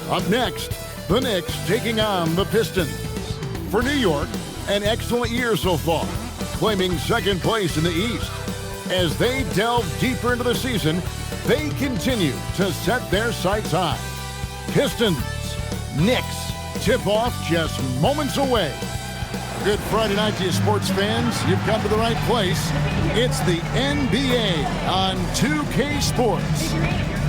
Up next, the Knicks taking on the Pistons. For New York, an excellent year so far, claiming second place in the East. As they delve deeper into the season, they continue to set their sights high. Pistons, Knicks, tip-off just moments away. Good Friday night to you, sports fans. You've come to the right place. It's the NBA on 2K Sports.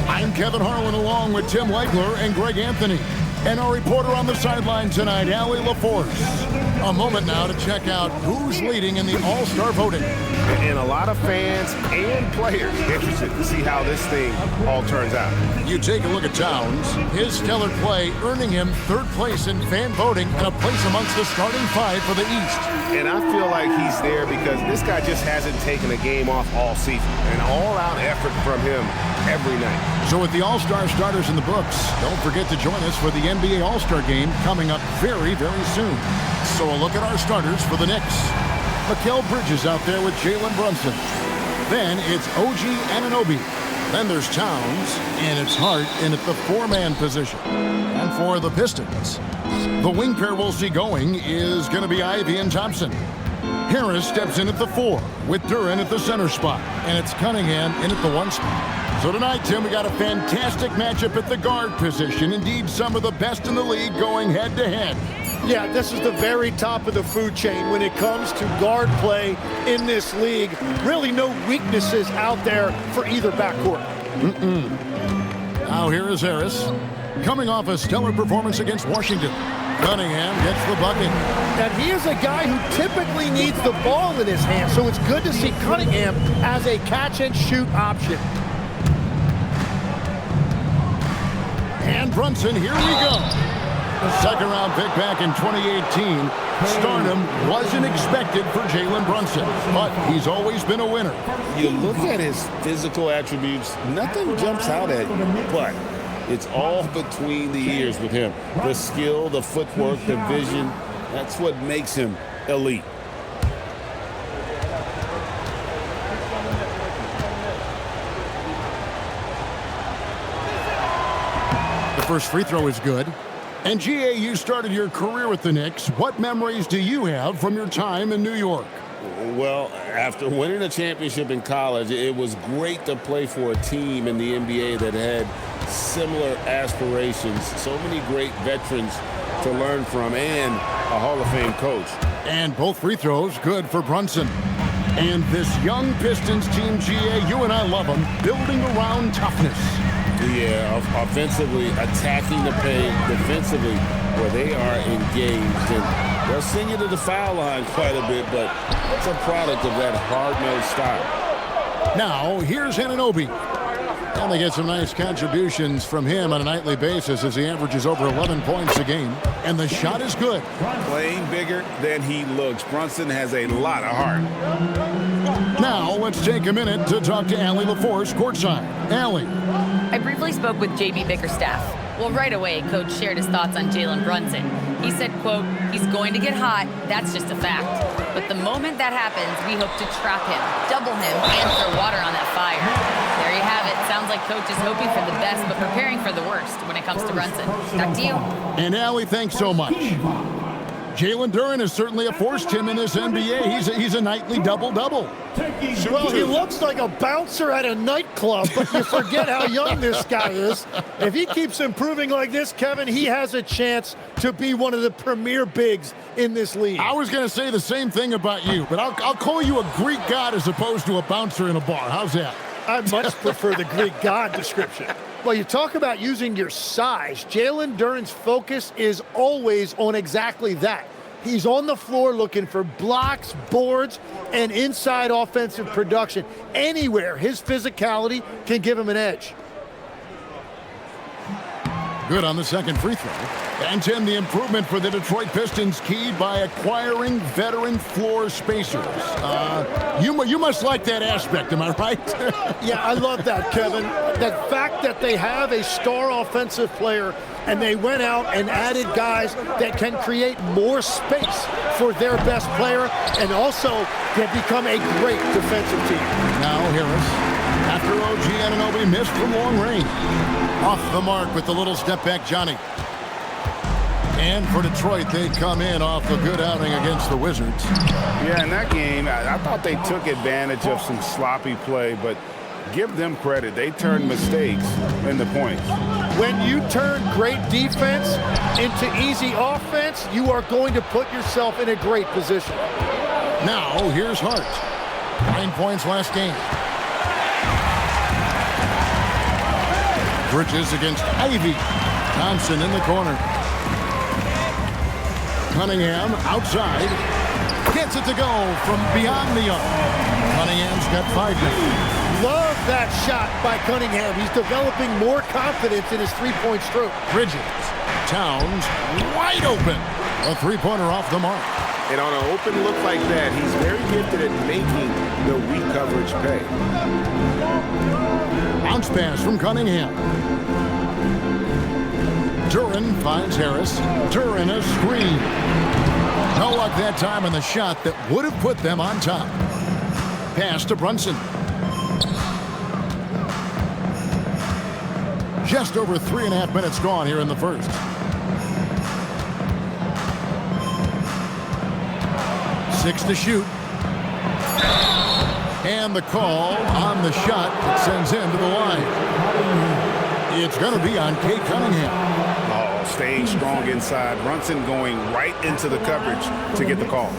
I'm Kevin Harlan along with Tim Legler and Greg Anthony. And our reporter on the sideline tonight, Allie LaForce. A moment now to check out who's leading in the All-Star voting. And a lot of fans and players interested to see how this thing all turns out. You take a look at Towns. His stellar play earning him third place in fan voting and a place amongst the starting five for the East. And I feel like he's there because this guy just hasn't taken a game off all season. An all-out effort from him every night. So with the All-Star starters in the books, don't forget to join us for the NBA All-Star game coming up very, very soon. So a look at our starters for the Knicks. Mikal Bridges out there with Jalen Brunson. Then it's OG Anunoby. Then there's Towns, and it's Hart in at the four-man position. And for the Pistons, the wing pair we'll see going is going to be Ivy and Thompson. Harris steps in at the four with Duran at the center spot, and it's Cunningham in at the one spot. So tonight, Tim, we got a fantastic matchup at the guard position. Indeed, some of the best in the league going head-to-head. Yeah, this is the very top of the food chain when it comes to guard play in this league. Really no weaknesses out there for either backcourt. Now here is Harris, coming off a stellar performance against Washington. Cunningham gets the bucket. And he is a guy who typically needs the ball in his hand, so it's good to see Cunningham as a catch-and-shoot option. And Brunson, here we go. The second-round pick back in 2018. Stardom wasn't expected for Jalen Brunson, but he's always been a winner. You look at his physical attributes, nothing jumps out at you, but it's all between the ears with him. The skill, the footwork, the vision, that's what makes him elite. The first free throw is good. And GA, you started your career with the Knicks. What memories do you have from your time in New York? Well, after winning a championship in college, it was great to play for a team in the NBA that had similar aspirations. So many great veterans to learn from and a Hall of Fame coach. And both free throws good for Brunson. And this young Pistons team, GA, you and I love them, building around toughness. Yeah, offensively, attacking the paint, defensively, where they are engaged. And they'll send you to the foul line quite a bit, but it's a product of that hard-nosed style. Now, here's Anunoby. And they get some nice contributions from him on a nightly basis as he averages over 11 points a game. And the shot is good. Playing bigger than he looks. Brunson has a lot of heart. Now, let's take a minute to talk to Allie LaForce courtside. Allie. I briefly spoke with J.B. Bickerstaff. Well, right away, Coach shared his thoughts on Jalen Brunson. He said, quote, he's going to get hot, that's just a fact. But the moment that happens, we hope to trap him, double him, and throw water on that fire. There you have it. Sounds like Coach is hoping for the best, but preparing for the worst when it comes to Brunson. Back to you. And Allie, thanks so much. Jalen Duran is certainly a force, Tim, in this NBA. He's a nightly double-double. Well, he looks like a bouncer at a nightclub, but you forget how young this guy is. If he keeps improving like this, Kevin, he has a chance to be one of the premier bigs in this league. I was going to say the same thing about you, but I'll call you a Greek god as opposed to a bouncer in a bar. How's that? I much prefer the Greek god description. Well, you talk about using your size. Jalen Duran's focus is always on exactly that. He's on the floor looking for blocks, boards, and inside offensive production. Anywhere his physicality can give him an edge. Good on the second free throw. And Tim, the improvement for the Detroit Pistons keyed by acquiring veteran floor spacers. You must like that aspect, am I right? Yeah, I love that, Kevin. The fact that they have a star offensive player and they went out and added guys that can create more space for their best player and also can become a great defensive team. Now Harris. after OG Anunoby missed from long range. Off the mark with the little step back Johnny. And for Detroit, they come in off a good outing against the Wizards. Yeah, in that game, I thought they took advantage of some sloppy play, but give them credit. They turned mistakes into points. When you turn great defense into easy offense, you are going to put yourself in a great position. Now, here's Hart. 9 points last game. Bridges against Ivy. Thompson in the corner. Cunningham outside. Gets it to go from beyond the arc. Cunningham's got 5 now. Love that shot by Cunningham. He's developing more confidence in his three-point stroke. Bridges. Towns wide open. A three-pointer off the mark. And on an open look like that, he's very gifted at making the weak coverage pay. Bounce pass from Cunningham. Duren finds Harris. Duren a screen. No luck that time on the shot that would have put them on top. Pass to Brunson. Just over 3.5 minutes gone here in the first. Six to shoot. And the call on the shot that sends him to the line. It's going to be on Kate Cunningham. Staying strong inside. Brunson going right into the coverage to get the call.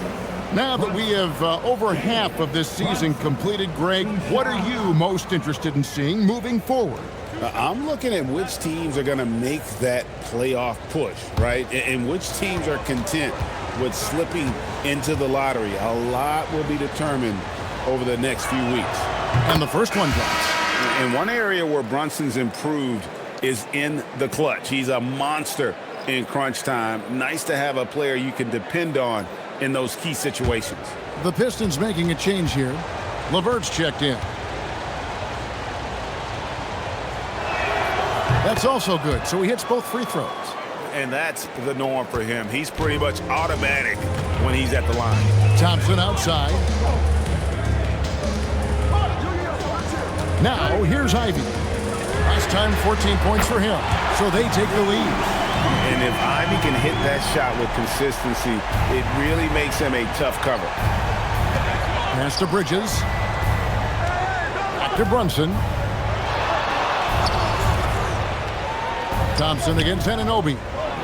Now that we have over half of this season completed, Greg, what are you most interested in seeing moving forward? I'm looking at which teams are going to make that playoff push, right? And which teams are content with slipping into the lottery. A lot will be determined over the next few weeks. And the first one comes. And one area where Brunson's improved is in the clutch. He's a monster in crunch time. Nice to have a player you can depend on in those key situations. The Pistons making a change here. LeVert's checked in. That's also good, so he hits both free throws. And that's the norm for him. He's pretty much automatic when he's at the line. Thompson outside. Now, here's Ivy. Last time, 14 points for him, so they take the lead. And if Ivy can hit that shot with consistency, it really makes him a tough cover. Pass to Bridges. Back to Brunson. Thompson against Anunoby.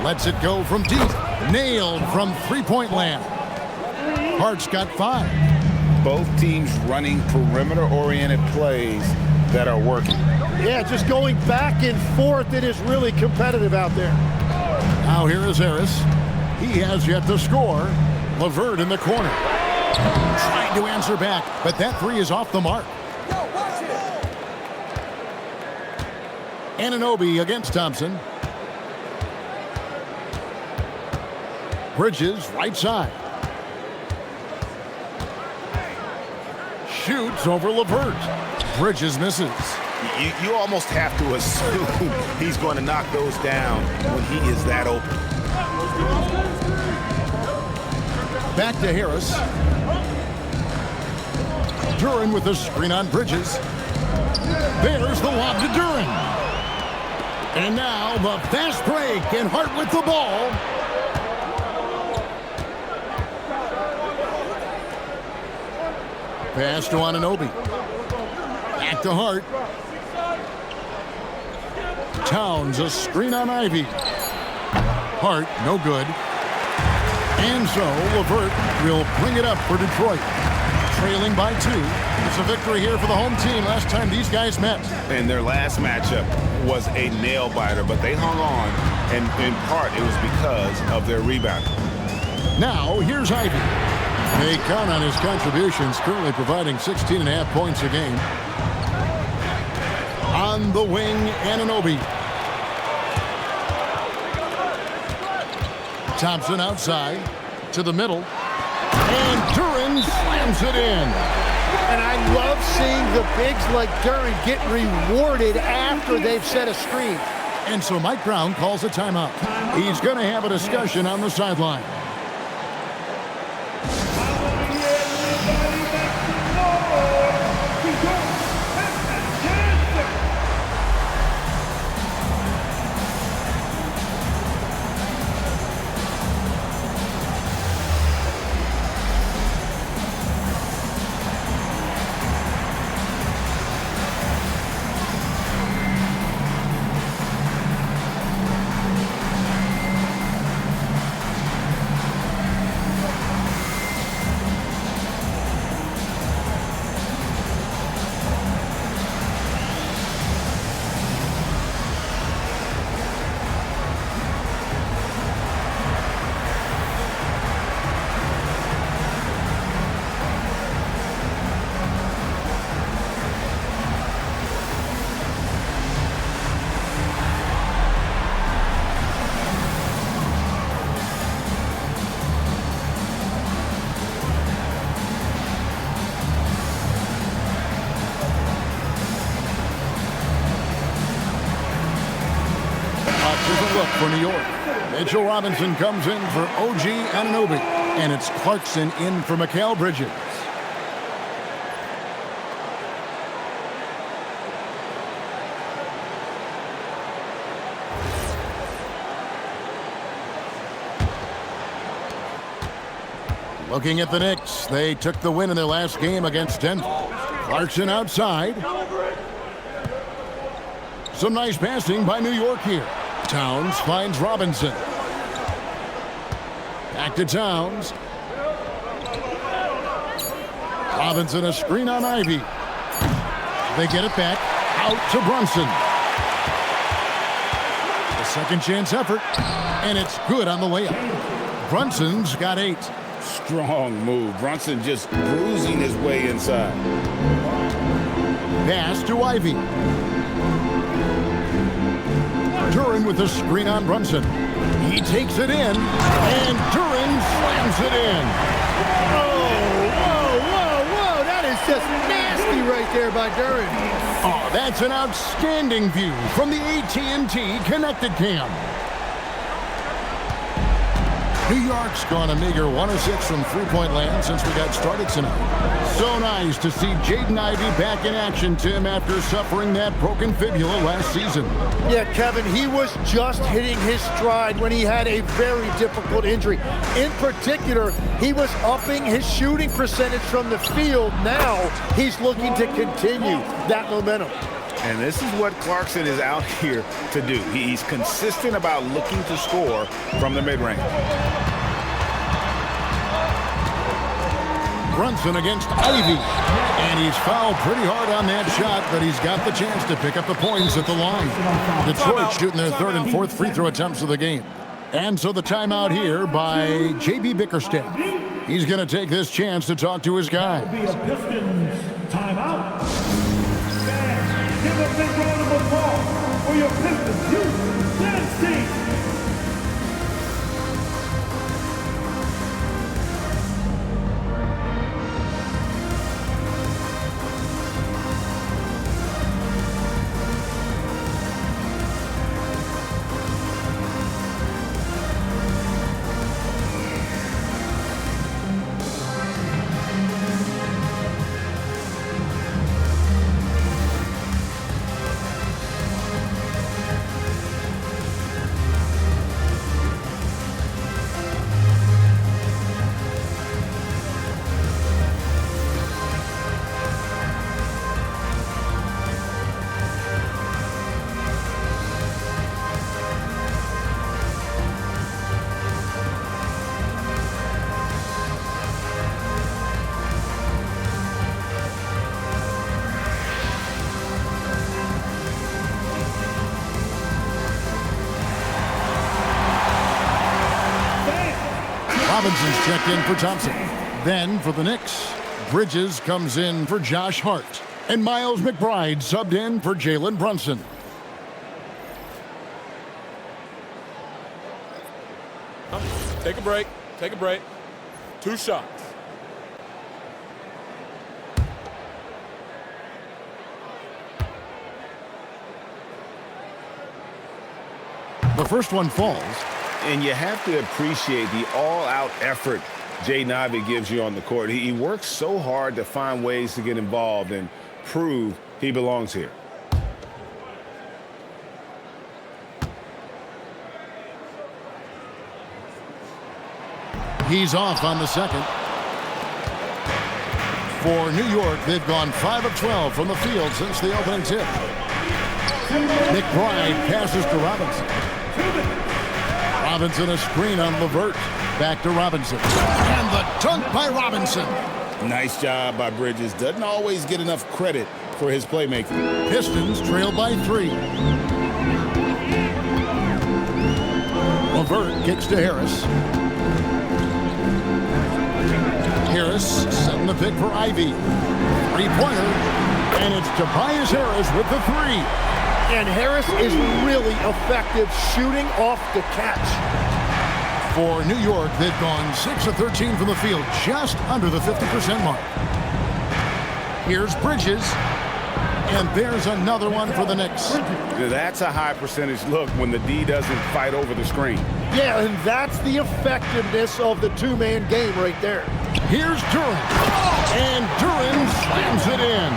Lets it go from deep. Nailed from three-point land. Hart's got 5. Both teams running perimeter-oriented plays that are working. Yeah, just going back and forth. It is really competitive out there. Now here is Harris. He has yet to score. LeVert in the corner. Trying to answer back, but that three is off the mark. Anunoby against Thompson. Bridges right side. Shoots over LeVert. Bridges misses. You almost have to assume he's going to knock those down when he is that open. Back to Harris. Duren with the screen on Bridges. There's the lob to Duren. And now the fast break, and Hart with the ball. Pass to Anunoby. Back to Hart. Towns, a screen on Ivy. Hart, no good. And so LeVert will bring it up for Detroit. Trailing by 2. It's a victory here for the home team last time these guys met. And their last matchup was a nail-biter, but they hung on, and in part it was because of their rebound. Now, here's Ivy. They count on his contributions, currently providing 16.5 points a game. On the wing, Anunoby. Thompson outside to the middle. And Duren slams it in. And I love seeing the bigs like Duren get rewarded after they've set a screen. And so Mike Brown calls a timeout. He's going to have a discussion on the sideline. for New York. Mitchell Robinson comes in for OG Anunoby. And it's Clarkson in for Mikal Bridges. Looking at the Knicks, they took the win in their last game against Denver. Clarkson outside. Some nice passing by New York here. Towns finds Robinson. Back to Towns. Robinson a screen on Ivy. They get it back. Out to Brunson. A second chance effort. And it's good on the layup. Brunson's got 8. Strong move. Brunson just bruising his way inside. Pass to Ivy. Duren with a screen on Brunson. He takes it in, and Duren slams it in. Whoa. That is just nasty right there by Duren. Oh, that's an outstanding view from the AT&T Connected Cam. New York's gone a meager 1 of 6 from three-point land since we got started tonight. So nice to see Jaden Ivey back in action, Tim, after suffering that broken fibula last season. Yeah, Kevin, he was just hitting his stride when he had a very difficult injury. In particular, he was upping his shooting percentage from the field. Now he's looking to continue that momentum. And this is what Clarkson is out here to do. He's consistent about looking to score from the mid-range. Brunson against Ivy. And he's fouled pretty hard on that shot, but he's got the chance to pick up the points at the line. Detroit shooting their 3rd and 4th free throw attempts of the game. And so the timeout here by J.B. Bickerstaff. He's going to take this chance to talk to his guys. Pistons timeout. Give a big round of applause for your Pistons youth dance team. Robinson's checked in for Thompson. Then for the Knicks, Bridges comes in for Josh Hart. And Miles McBride subbed in for Jalen Brunson. Take a break. Take a break. 2 shots. The first one falls. And you have to appreciate the all-out effort Jaden Ivey gives you on the court. He works so hard to find ways to get involved and prove he belongs here. He's off on the second. For New York, they've gone 5 of 12 from the field since the opening tip. McBride passes to Robinson. Robinson a screen on LeVert. Back to Robinson. And the dunk by Robinson. Nice job by Bridges. Doesn't always get enough credit for his playmaking. Pistons trail by 3. LeVert kicks to Harris. Harris setting the pick for Ivy. Three-pointer. And it's Tobias Harris with the 3. And Harris is really effective shooting off the catch. For New York, they've gone 6 of 13 from the field, just under the 50% mark. Here's Bridges. And there's another one for the Knicks. That's a high percentage look when the D doesn't fight over the screen. Yeah, and that's the effectiveness of the two-man game right there. Here's Duren. And Duren slams it in.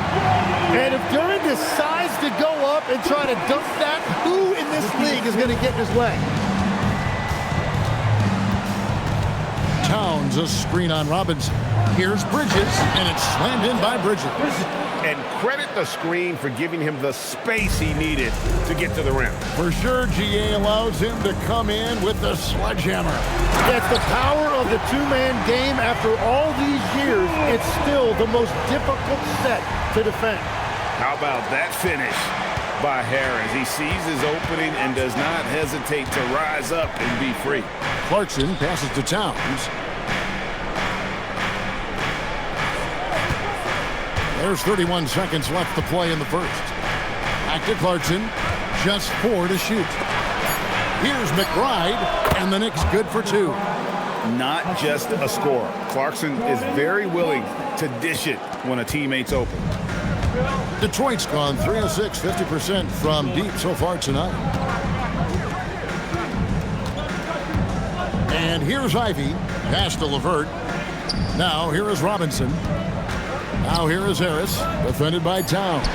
And if Duren decides to go up and try to dunk that, who in this league is going to get in his way? Towns a screen on Robinson. Here's Bridges, and it's slammed in by Bridges. And credit the screen for giving him the space he needed to get to the rim. For sure, GA allows him to come in with the sledgehammer. That's the power of the two-man game. After all these years, it's still the most difficult set to defend. How about that finish by Harris? He sees his opening and does not hesitate to rise up and be free. Clarkson passes to Towns. There's 31 seconds left to play in the first. Back to Clarkson. Just 4 to shoot. Here's McBride, and the Knicks good for 2. Not just a scorer. Clarkson is very willing to dish it when a teammate's open. Detroit's gone 3 of 6, 50% from deep so far tonight. And here's Ivy. Pass to LeVert. Now here is Robinson. Now here is Harris, defended by Towns.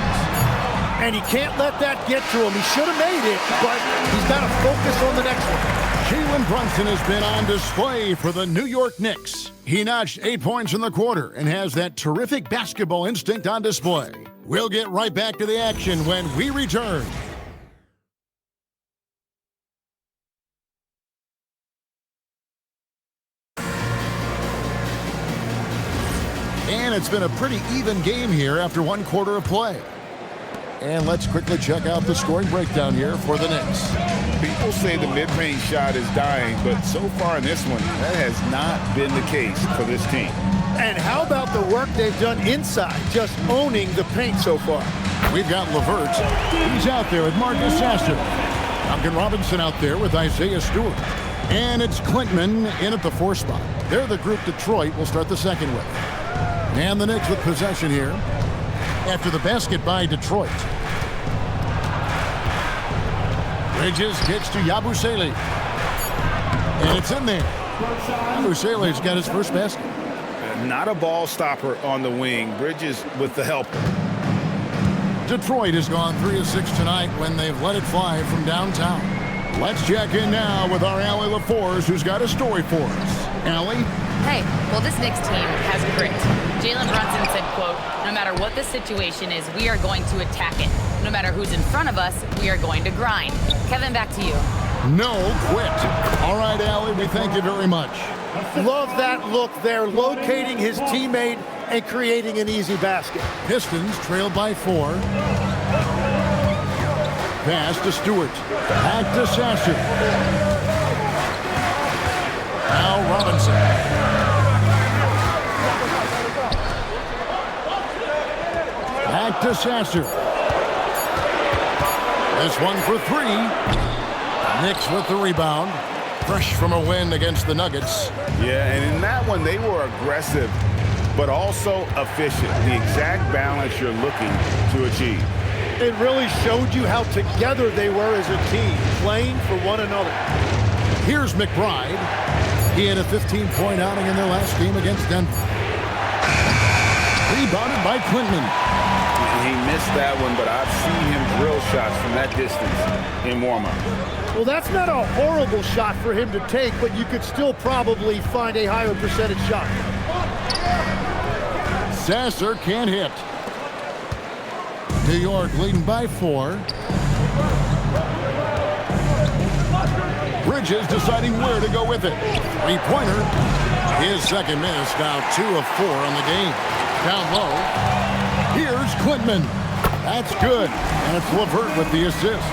And he can't let that get to him. He should have made it, but he's got to focus on the next one. Jalen Brunson has been on display for the New York Knicks. He notched 8 points in the quarter and has that terrific basketball instinct on display. We'll get right back to the action when we return. And it's been a pretty even game here after 1 quarter of play. And let's quickly check out the scoring breakdown here for the Knicks. People say the mid-range shot is dying, but so far in this one, that has not been the case for this team. And how about the work they've done inside, just owning the paint so far? We've got LeVert. He's out there with Marcus Sasser. Duncan Robinson out there with Isaiah Stewart. And it's Klinkman in at the 4 spot. They're the group Detroit will start the second with. And the Knicks with possession here after the basket by Detroit. Bridges kicks to Yabusele. And it's in there. Yabusele's got his first basket. Not a ball stopper on the wing. Bridges with the help. Detroit has gone 3 of 6 tonight when they've let it fly from downtown. Let's check in now with our Allie LaForce, who's got a story for us. Allie? Hey, well, this Knicks team has grit. Jalen Brunson said, quote, "No matter what the situation is, we are going to attack it. No matter who's in front of us, we are going to grind." Kevin, back to you. No quit. All right, Allie, we thank you very much. Love that look there, locating his teammate and creating an easy basket. Pistons trailed by 4. Pass to Stewart. Back to Sasser. Now Robinson. Back to Sasser. This one for 3. Knicks with the rebound. Fresh from a win against the Nuggets. Yeah, and in that one, they were aggressive, but also efficient. The exact balance you're looking to achieve. It really showed you how together they were as a team, playing for one another. Here's McBride. He had a 15-point outing in their last game against Denver. Rebounded by Klinkman. He missed that one, but I've seen him drill shots from that distance in warm-up. Well, that's not a horrible shot for him to take, but you could still probably find a higher percentage shot. Sasser can't hit. New York leading by 4. Bridges deciding where to go with it. 3-pointer. His second miss, now 2 of 4 on the game. Down low. Here's Klinkman. That's good. And it's LeVert with the assist.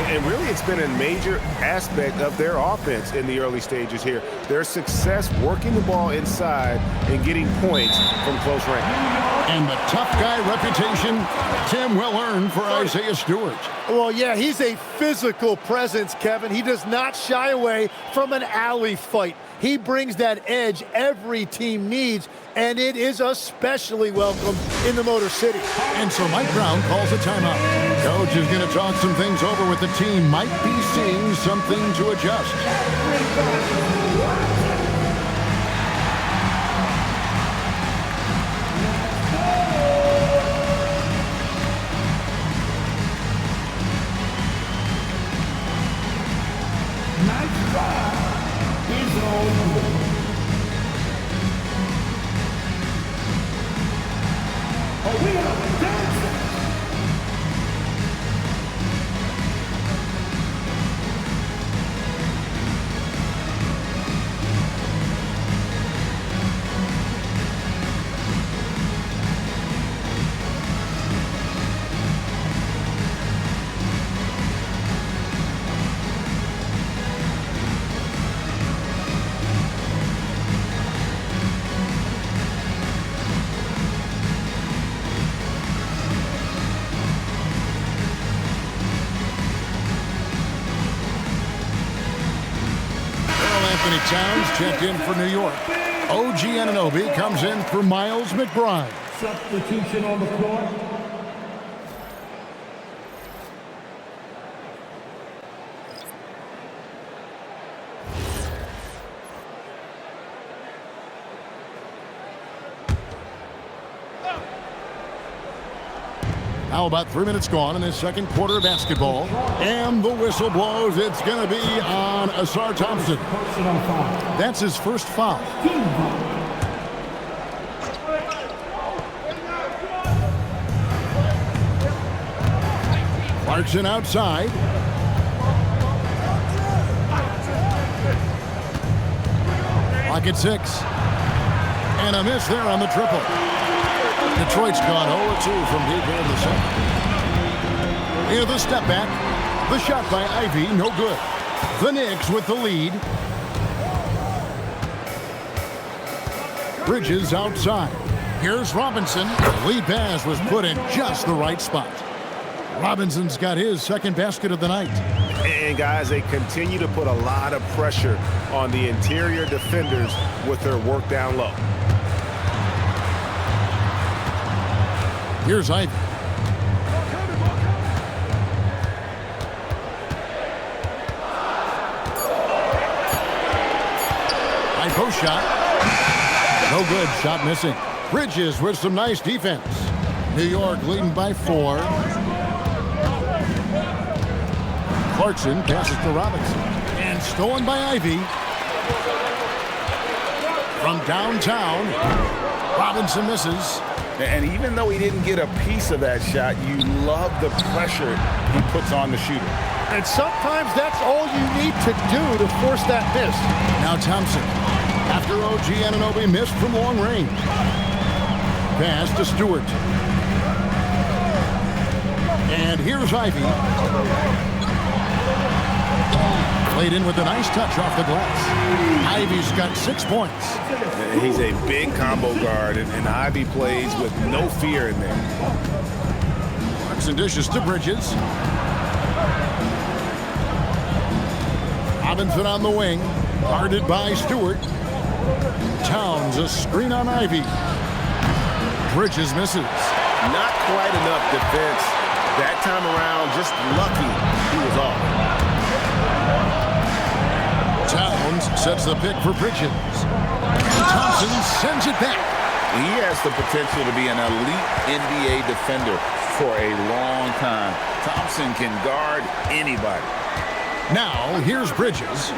And really, it's been a major aspect of their offense in the early stages here. Their success working the ball inside and getting points from close range. And the tough guy reputation, Tim, well earned for Isaiah Stewart. Well, yeah, he's a physical presence, Kevin. He does not shy away from an alley fight. He brings that edge every team needs, and it is especially welcome in the Motor City. And so Mike Brown calls a timeout. Coach is going to talk some things over with the team. Might be seeing something to adjust. Towns checked in for New York. OG Anunoby comes in for Miles McBride. Substitution on the floor. How about 3 minutes gone in this second quarter of basketball? And the whistle blows. It's going to be on Asar Thompson. That's his first foul. Clarkson outside. Clock at 6. And a miss there on the triple. Detroit's gone 0-2 from deep here in the second. Here's the step back. The shot by Ivy, no good. The Knicks with the lead. Bridges outside. Here's Robinson. The lead pass was put in just the right spot. Robinson's got his second basket of the night. And guys, they continue to put a lot of pressure on the interior defenders with their work down low. Here's Ivy. High post shot. No good. Shot missing. Bridges with some nice defense. New York leading by 4. Clarkson passes to Robinson. And stolen by Ivy. From downtown. Robinson misses. And even though he didn't get a piece of that shot, you love the pressure he puts on the shooter. And sometimes that's all you need to do to force that miss. Now Thompson. After OG Anunoby missed from long range. Pass to Stewart. And here's Ivy. Played in with a nice touch off the glass. Ivy's got 6 points. He's a big combo guard, and Ivy plays with no fear in there. Clarkson dishes to Bridges. Robinson on the wing. Guarded by Stewart. Towns a screen on Ivy. Bridges misses. Not quite enough defense. That time around, just lucky he was off. Towns sets the pick for Bridges. Thompson sends it back. He has the potential to be an elite NBA defender for a long time. Thompson can guard anybody. Now, here's Bridges.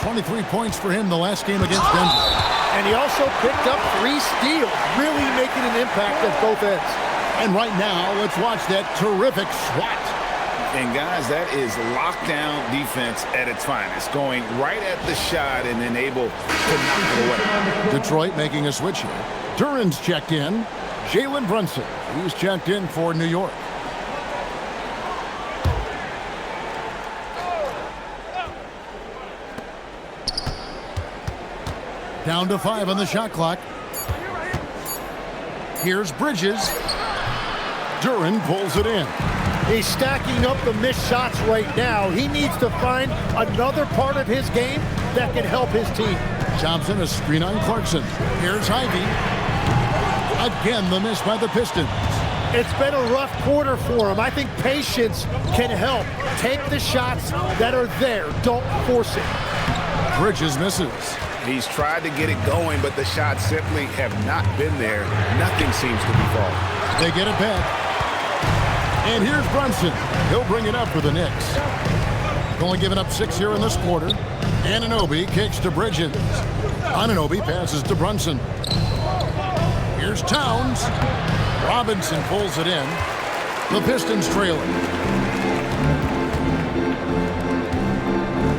23 points for him the last game against Denver. And he also picked up 3 steals, really making an impact at both ends. And right now, let's watch that terrific swat. And guys, that is lockdown defense at its finest, going right at the shot and then able to knock it away. Detroit making a switch here. Duran's checked in. Jalen Brunson, he's checked in for New York. Down to 5 on the shot clock. Here's Bridges. Duren pulls it in. He's stacking up the missed shots right now. He needs to find another part of his game that can help his team. Thompson, a screen on Clarkson. Here's Ivy. Again, the miss by the Pistons. It's been a rough quarter for him. I think patience can help. Take the shots that are there. Don't force it. Bridges misses. He's tried to get it going, but the shots simply have not been there. Nothing seems to be falling. They get it back. And here's Brunson. He'll bring it up for the Knicks. Only giving up 6 here in this quarter. Anunoby kicks to Bridges. Anunoby passes to Brunson. Here's Towns. Robinson pulls it in. The Pistons trailing.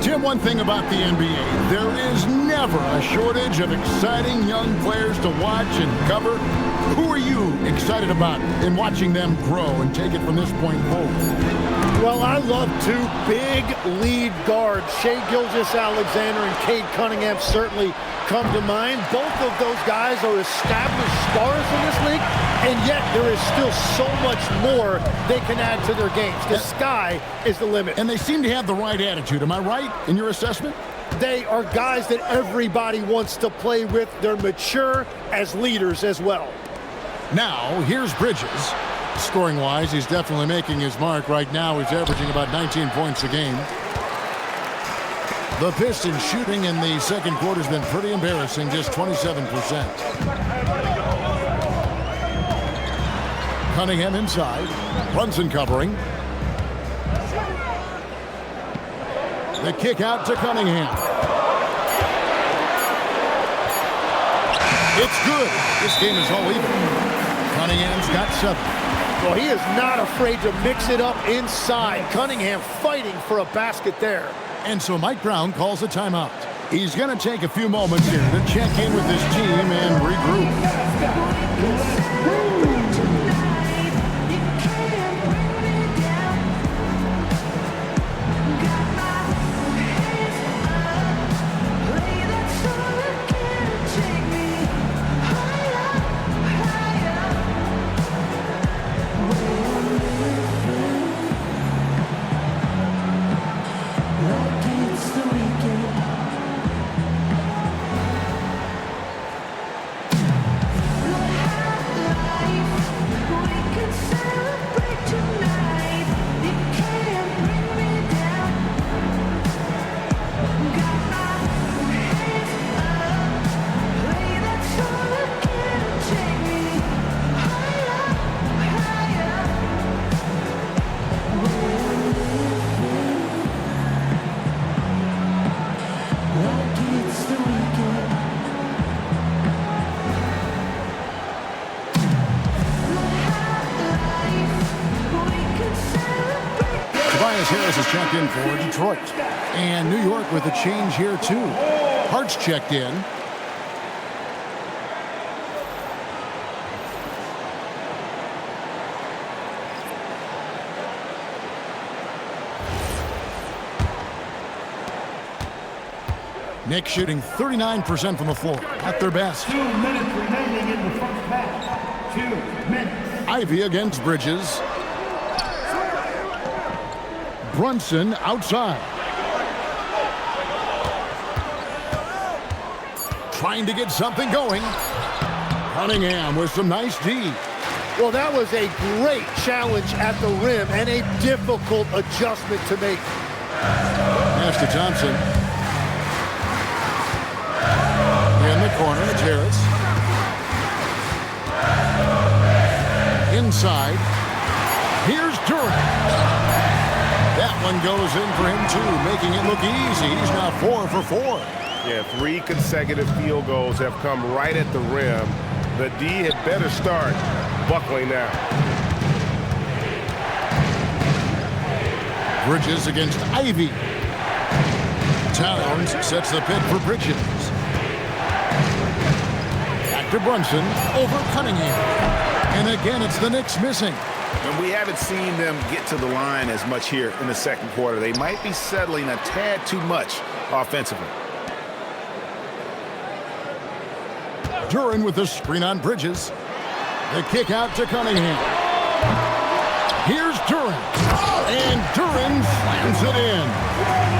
Tim, one thing about the NBA, there is never a shortage of exciting young players to watch and cover. Who are you excited about in watching them grow and take it from this point forward? Well, I love two big lead guards. Shai Gilgeous-Alexander and Cade Cunningham certainly come to mind. Both of those guys are established stars in this league, and yet there is still so much more they can add to their games. The sky is the limit. And they seem to have the right attitude. Am I right in your assessment? They are guys that everybody wants to play with. They're mature as leaders as well. Now, here's Bridges. Scoring-wise, he's definitely making his mark. Right now, he's averaging about 19 points a game. The Pistons shooting in the second quarter has been pretty embarrassing, just 27%. Cunningham inside. Brunson covering. The kick out to Cunningham. It's good. This game is all even. Cunningham's got 7. Well, he is not afraid to mix it up inside. Cunningham fighting for a basket there. And so Mike Brown calls a timeout. He's going to take a few moments here to check in with his team and regroup. Harris is checked in for Detroit. And New York with a change here, too. Hart's checked in. Knicks shooting 39% from the floor. At their best. 2 minutes remaining in the first half. 2 minutes. Ivy against Bridges. Brunson outside. Trying to get something going. Cunningham with some nice D. Well, that was a great challenge at the rim and a difficult adjustment to make. Pass to Thompson. In the corner, it's Harris. Inside. Here's Duren. That one goes in for him, too, making it look easy. He's now 4 for 4. Yeah, 3 consecutive field goals have come right at the rim. The D had better start buckling now. Bridges against Ivy. Towns sets the pick for Bridges. Back to Brunson over Cunningham. And again, it's the Knicks missing. And we haven't seen them get to the line as much here in the second quarter. They might be settling a tad too much offensively. Duren with the screen on Bridges. The kick out to Cunningham. Here's Duren. And Duren slams it in.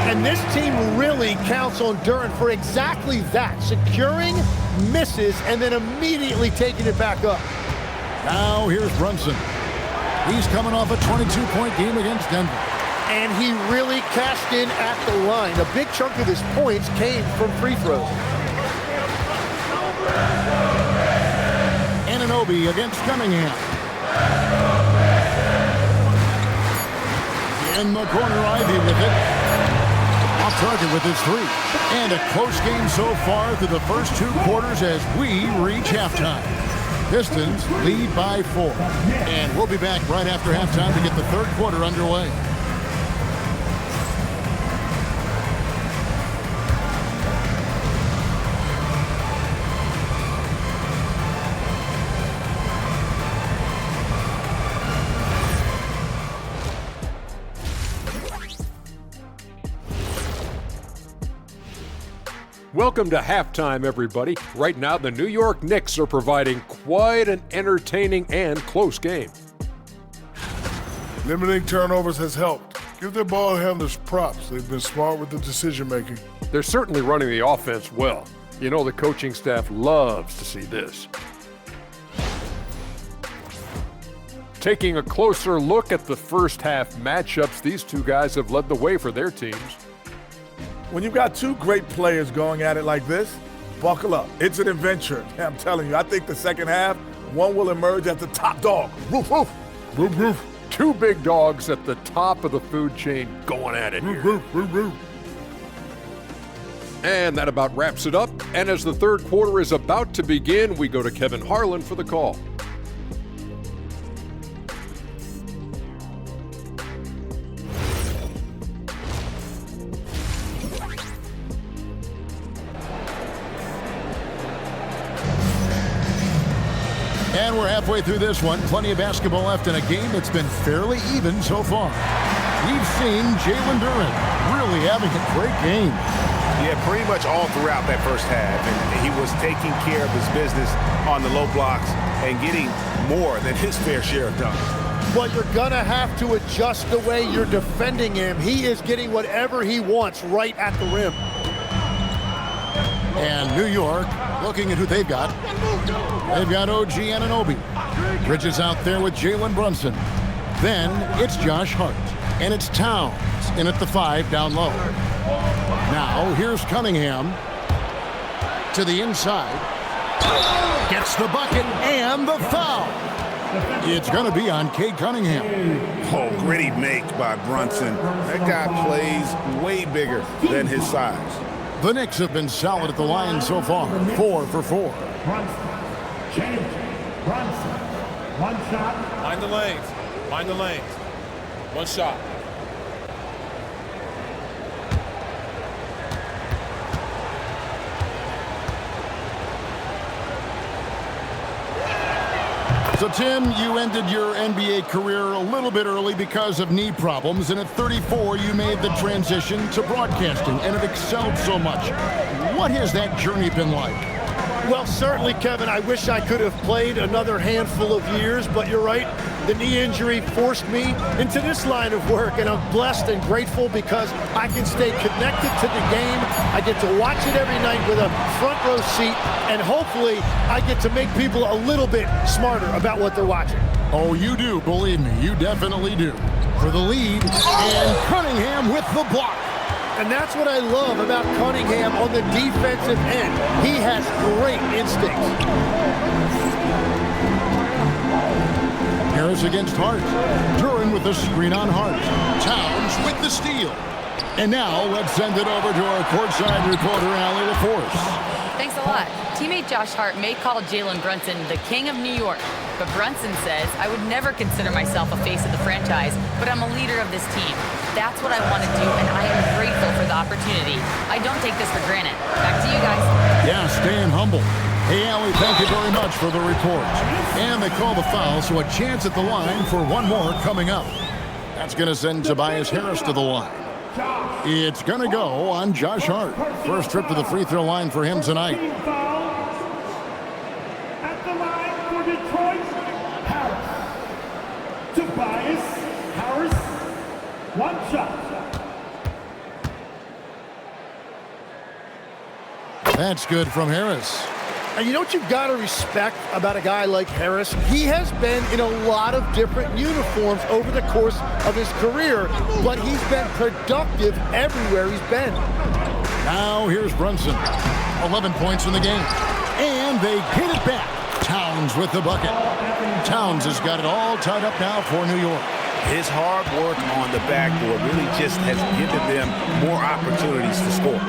And this team really counts on Duren for exactly that. Securing, misses, and then immediately taking it back up. Now here's Brunson. He's coming off a 22-point game against Denver. And he really cashed in at the line. A big chunk of his points came from free throws. Anunoby against Cunningham. In the corner, Ivy with it. Off target with his three. And a close game so far through the first 2 quarters as we reach halftime. Pistons lead by 4. And we'll be back right after halftime to get the 3rd quarter underway. Welcome to halftime, everybody. Right now, the New York Knicks are providing quite an entertaining and close game. Limiting turnovers has helped. Give their ball handlers props. They've been smart with the decision-making. They're certainly running the offense well. You know the coaching staff loves to see this. Taking a closer look at the first half matchups, these two guys have led the way for their teams. When you've got 2 great players going at it like this, buckle up. It's an adventure. I'm telling you, I think the second half, one will emerge as the top dog. Roof, roof. Roof, roof. 2 big dogs at the top of the food chain going at it here. Roof, roof, roof. And that about wraps it up. And as the 3rd quarter is about to begin, we go to Kevin Harlan for the call. And we're halfway through this one. Plenty of basketball left in a game that's been fairly even so far. We've seen Jalen Duren really having a great game. Yeah, pretty much all throughout that first half. And he was taking care of his business on the low blocks and getting more than his fair share of dunks. Well, you're going to have to adjust the way you're defending him. He is getting whatever he wants right at the rim. And New York looking at who they've got. They've got OG Anunoby. Bridges out there with Jalen Brunson. Then it's Josh Hart. And it's Towns in at the 5 down low. Now here's Cunningham to the inside. Gets the bucket and the foul. It's going to be on Cade Cunningham. Oh, gritty make by Brunson. That guy plays way bigger than his size. The Knicks have been solid at the line so far. 4 for 4. Brunson. Change. Brunson. 1 shot. Mind the lanes. Mind the lanes. 1 shot. So, Tim, you ended your NBA career a little bit early because of knee problems, and at 34, you made the transition to broadcasting and have excelled so much. What has that journey been like? Well, certainly, Kevin, I wish I could have played another handful of years, but you're right. The knee injury forced me into this line of work, and I'm blessed and grateful because I can stay connected to the game. I get to watch it every night with a front row seat, and hopefully I get to make people a little bit smarter about what they're watching. Oh, you do, believe me, you definitely do. For the lead, and Cunningham with the block. And that's what I love about Cunningham on the defensive end. He has great instincts. Harris against Hart. Duren with the screen on Hart. Towns with the steal. And now let's send it over to our courtside reporter, Allie LaForce. Thanks a lot. Teammate Josh Hart may call Jalen Brunson the king of New York, but Brunson says, I would never consider myself a face of the franchise, but I'm a leader of this team. That's what I want to do, and I am grateful for the opportunity. I don't take this for granted. Back to you guys. Yeah, staying humble. Hey, Allie, thank you very much for the report. And they call the foul, so a chance at the line for one more coming up. That's going to send Tobias Harris to the line. It's going to go on Josh Hart. First trip to the free throw line for him tonight. At the line for Detroit, One shot. That's good from Harris. And you know what you've got to respect about a guy like Harris? He has been in a lot of different uniforms over the course of his career, but he's been productive everywhere he's been. Now here's Brunson. 11 points in the game. And they get it back. Towns with the bucket. Towns has got it all tied up now for New York. His hard work on the backboard really just has given them more opportunities to score.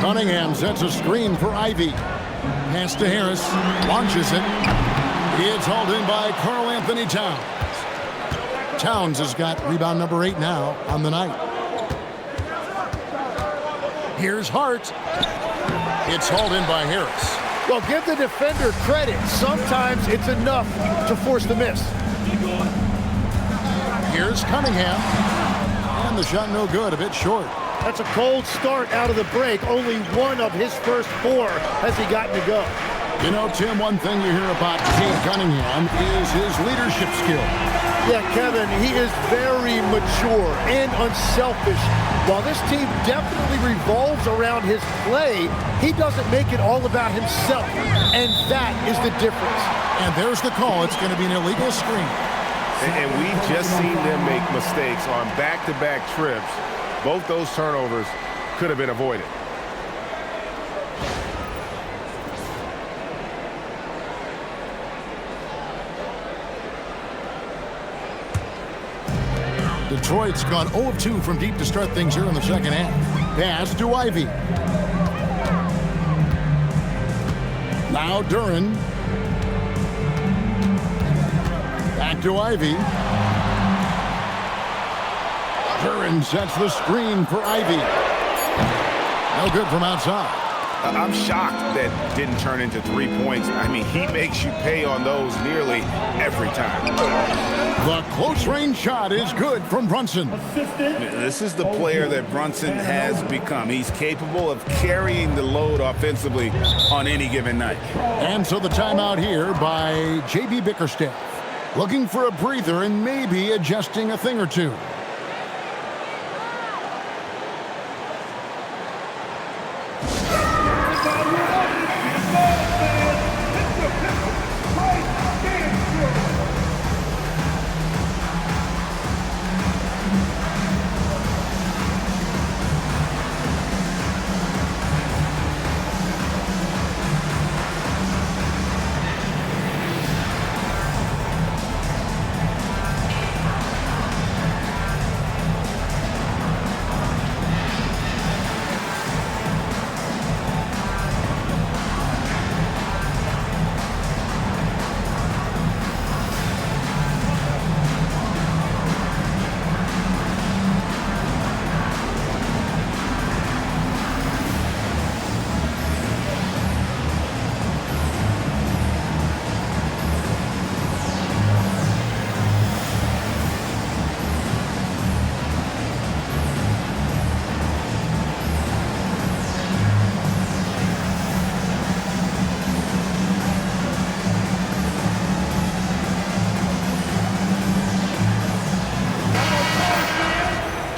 Cunningham sets a screen for Ivy. Pass to Harris. Launches it. It's hauled in by Karl Anthony Towns. Towns has got rebound number 8 now on the night. Here's Hart. It's hauled in by Harris. Well, give the defender credit. Sometimes it's enough to force the miss. Here's Cunningham. And the shot no good, a bit short. That's a cold start out of the break. Only one of his first 4 has he gotten to go. You know, Tim, one thing you hear about Cade Cunningham is his leadership skill. Yeah, Kevin, he is very mature and unselfish. While this team definitely revolves around his play, he doesn't make it all about himself. And that is the difference. And there's the call. It's going to be an illegal screen. And we've just seen them make mistakes on back-to-back trips. Both those turnovers could have been avoided. Detroit's gone 0 of 2 from deep to start things here in the second half. Pass to Ivy. Now Duren. Back to Ivy. Duren sets the screen for Ivy. No good from outside. I'm shocked that didn't turn into 3 points. I mean, he makes you pay on those nearly every time. The close-range shot is good from Brunson. This is the player that Brunson has become. He's capable of carrying the load offensively on any given night. And so the timeout here by J.B. Bickerstaff. Looking for a breather and maybe adjusting a thing or two.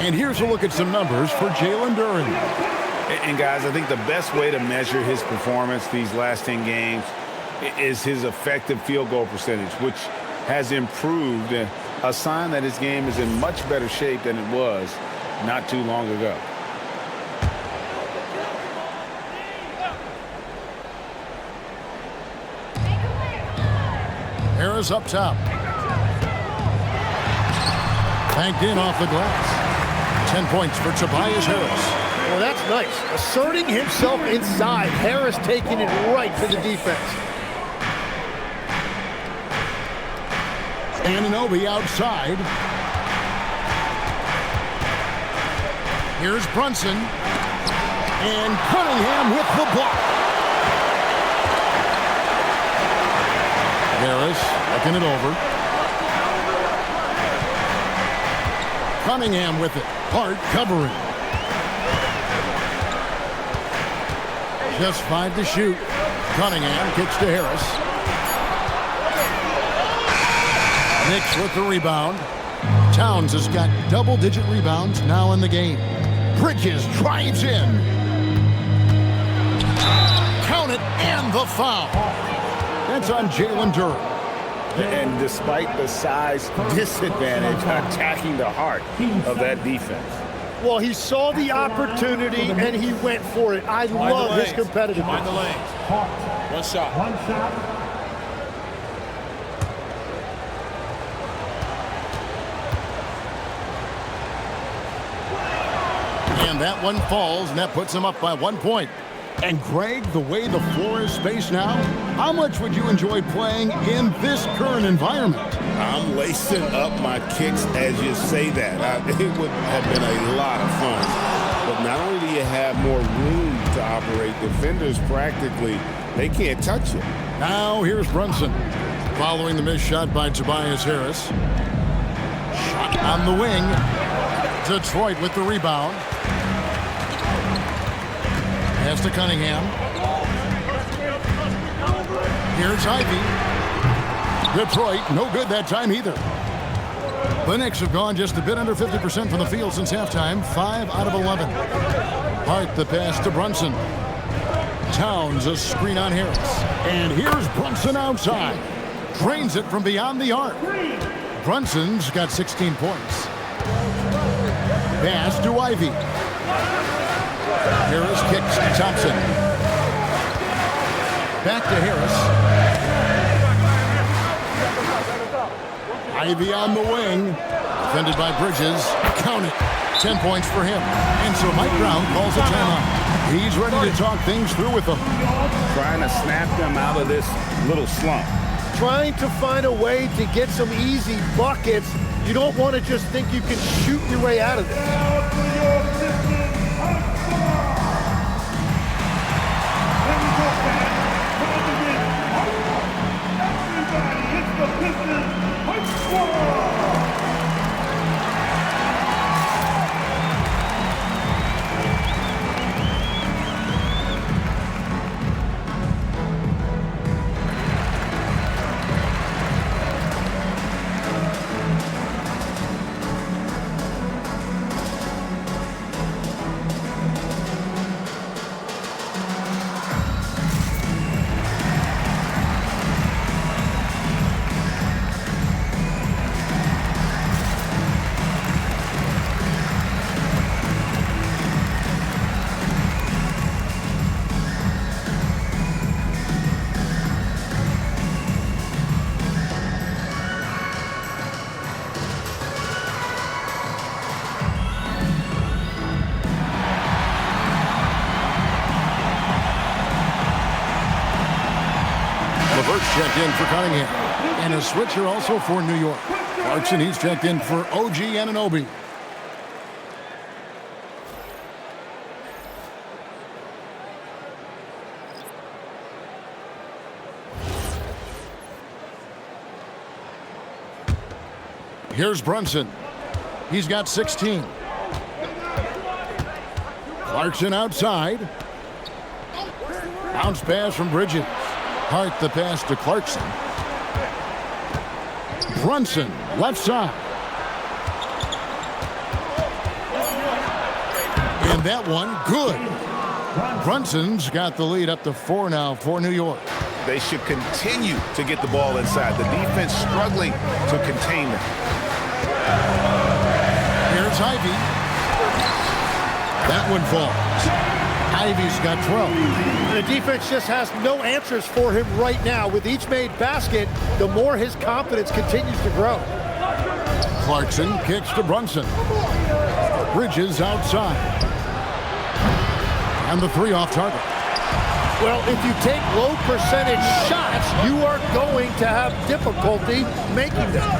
And here's a look at some numbers for Jalen Duren. And guys, I think the best way to measure his performance these last 10 games is his effective field goal percentage, which has improved, a sign that his game is in much better shape than it was not too long ago. Harris up top. Banked in off the glass. 10 points for Tobias Harris. Well, that's nice. Asserting himself inside. Harris taking it right to the defense. Anunoby outside. Here's Brunson. And Cunningham with the block. Harris looking it over. Cunningham with it. Hart covering. Just 5 to shoot. Cunningham kicks to Harris. Knicks with the rebound. Towns has got double-digit rebounds now in the game. Bridges drives in. Count it, and the foul. That's on Jalen Durham. And despite the size disadvantage, attacking the heart of that defense. Well, he saw the opportunity, and he went for it. I love his competitiveness. Find the lanes. One shot. And that one falls, and that puts him up by 1 point. And Greg, the way the floor is spaced now, how much would you enjoy playing in this current environment? I'm lacing up my kicks as you say that. It would have been a lot of fun. But not only do you have more room to operate, defenders practically, they can't touch it. Now here's Brunson. Following the missed shot by Tobias Harris. Shot on the wing. Detroit with the rebound. Pass to Cunningham. Here's Ivy. Detroit, no good that time either. The Knicks have gone just a bit under 50% from the field since halftime, 5 out of 11. Hart the pass to Brunson. Towns a screen on Harris. And here's Brunson outside. Drains it from beyond the arc. Brunson's got 16 points. Pass to Ivy. Harris kicks to Thompson. Back to Harris. Ivy on the wing. Defended by Bridges. Count it. 10 points for him. And so Mike Brown calls a timeout. He's ready to talk things through with them. Trying to snap them out of this little slump. Trying to find a way to get some easy buckets. You don't want to just think you can shoot your way out of this. Checked in for Cunningham. And a switcher also for New York. Clarkson, he's checked in for OG Anunoby. Here's Brunson. He's got 16. Clarkson outside. Bounce pass from Bridges. Hart the pass to Clarkson. Brunson, left side. And that one, good. Brunson's got the lead up to 4 now for New York. They should continue to get the ball inside. The defense struggling to contain them. Here's Ivy. That one falls. Ivy's got 12. The defense just has no answers for him right now. With each made basket, the more his confidence continues to grow. Clarkson kicks to Brunson. Bridges outside. And the 3 off target. Well, if you take low percentage shots, you are going to have difficulty making them.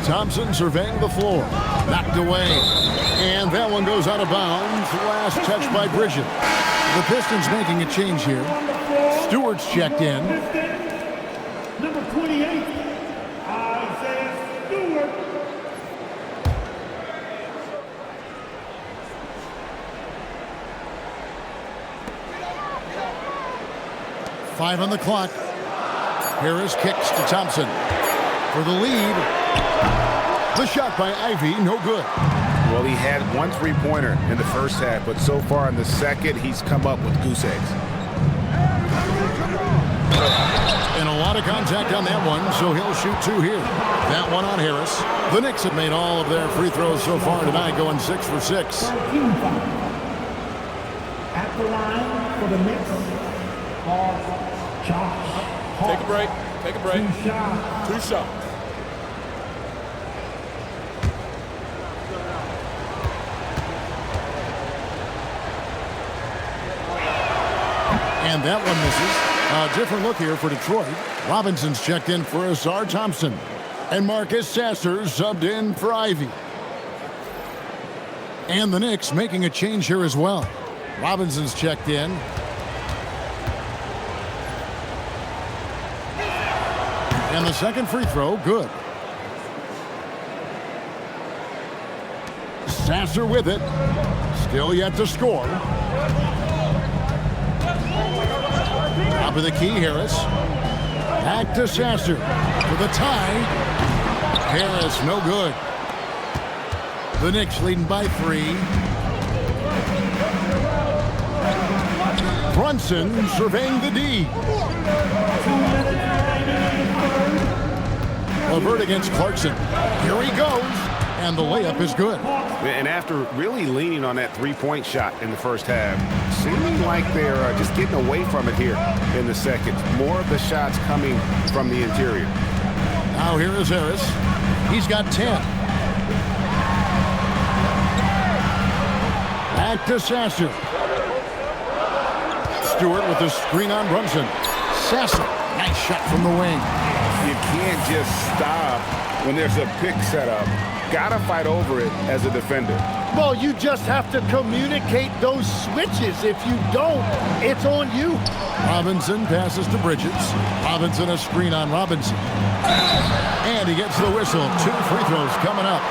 Thompson surveying the floor. Knocked away. And that one goes out of bounds. Last touch by Bridges. The Pistons making a change here. Stewart's checked in. Number 28, Isaiah Stewart. 5 on the clock. Harris kicks to Thompson for the lead. The shot by Ivy, no good. Well, he had 1 3-pointer in the first half, but so far in the second, he's come up with goose eggs. And a lot of contact on that one, so he'll shoot 2 here. That one on Harris. The Knicks have made all of their free throws so far tonight, going 6 for 6. At the line for the Knicks are Josh. Take a break. Take a break. 2 shots. And that one misses. A different look here for Detroit. Robinson's checked in for Asar Thompson. And Marcus Sasser subbed in for Ivy. And the Knicks making a change here as well. Robinson's checked in. And the second free throw, good. Sasser with it. Still yet to score. Top of the key, Harris. Back to Sasser for the tie. Harris, no good. The Knicks leading by 3. Brunson surveying the D. LeVert against Clarkson. Here he goes. And the layup is good. And after really leaning on that 3-point shot in the first half, seeming like they're just getting away from it here in the second. More of the shots coming from the interior. Now here is Harris. He's got 10. Back to Sasser. Stewart with the screen on Brunson. Sasser, nice shot from the wing. You can't just stop when there's a pick set up. Gotta fight over it as a defender. Well, you just have to communicate those switches. If you don't, it's on you. Robinson passes to Bridges. Robinson a screen on Robinson. And he gets the whistle. 2 free throws coming up.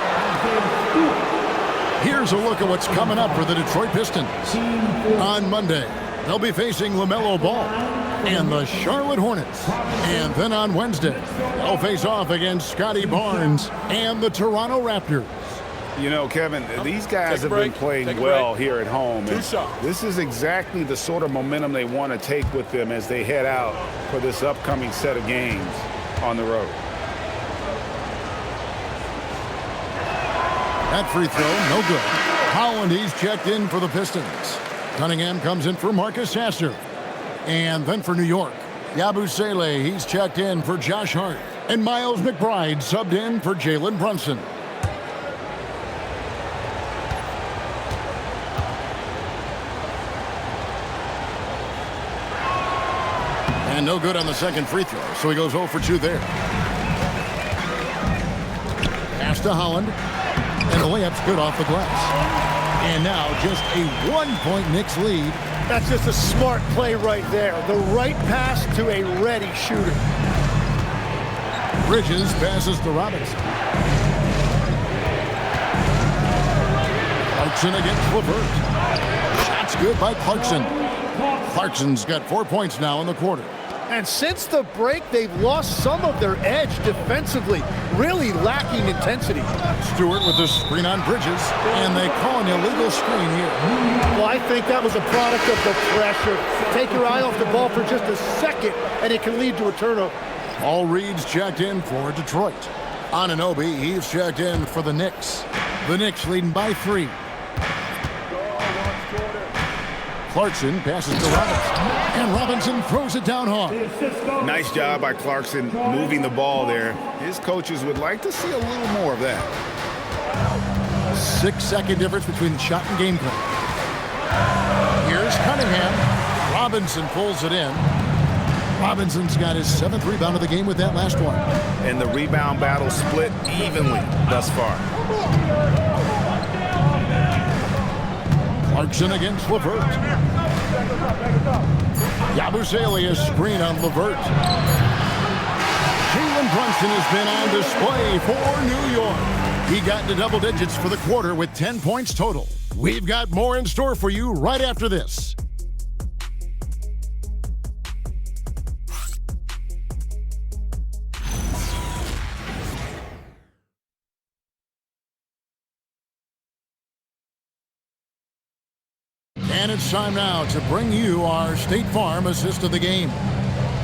Here's a look at what's coming up for the Detroit Pistons. On Monday, they'll be facing LaMelo Ball and the Charlotte Hornets. And then on Wednesday, they'll face off against Scotty Barnes and the Toronto Raptors. You know, Kevin, these guys have been playing well here at home. And this is exactly the sort of momentum they want to take with them as they head out for this upcoming set of games on the road. That free throw, no good. Holland, he's checked in for the Pistons. Cunningham comes in for Marcus Sasser. And then for New York, Yabusele, he's checked in for Josh Hart. And Miles McBride subbed in for Jalen Brunson. And no good on the second free throw, so he goes 0 for 2 there. Pass to Holland. And the layup's good off the glass. And now just a 1-point Knicks lead. That's just a smart play right there. The right pass to a ready shooter. Bridges passes to Robinson. Clarkson against LeVert. Shot's good by Clarkson. Clarkson's got 4 points now in the quarter. And since the break, they've lost some of their edge defensively, really lacking intensity. Stewart with the screen on Bridges, and they call an illegal screen here. Well, I think that was a product of the pressure. Take your eye off the ball for just a second, and it can lead to a turnover. All Reed's checked in for Detroit. Anunoby, he's checked in for the Knicks. The Knicks leading by 3. Clarkson passes to Robinson, and Robinson throws it down hard. Nice job by Clarkson moving the ball there. His coaches would like to see a little more of that. 6-second difference between shot and game clock. Here's Cunningham. Robinson pulls it in. Robinson's got his 7th rebound of the game with that last one. And the rebound battle split evenly thus far. Clarkson against LeVert. Yabusele a screen on LeVert. Jalen Brunson has been on display for New York. He got into double digits for the quarter with 10 points total. We've got more in store for you right after this. And it's time now to bring you our State Farm assist of the game.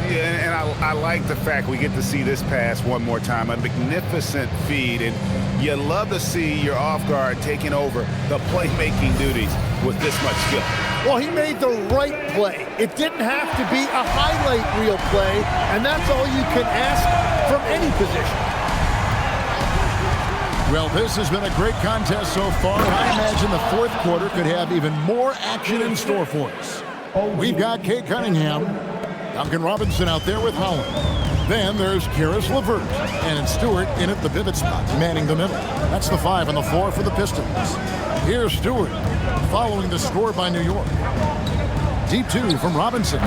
Yeah, and I like the fact we get to see this pass one more time. A magnificent feed, and you love to see your off guard taking over the playmaking duties with this much skill. Well, he made the right play. It didn't have to be a highlight reel play, and that's all you can ask from any position. Well, this has been a great contest so far, and I imagine the fourth quarter could have even more action in store for us. We've got Kate Cunningham, Duncan Robinson out there with Holland. Then there's Karis LeVert, and Stewart in at the pivot spot, manning the middle. That's the 5 on the floor for the Pistons. Here's Stewart, following the score by New York. Deep 2 from Robinson.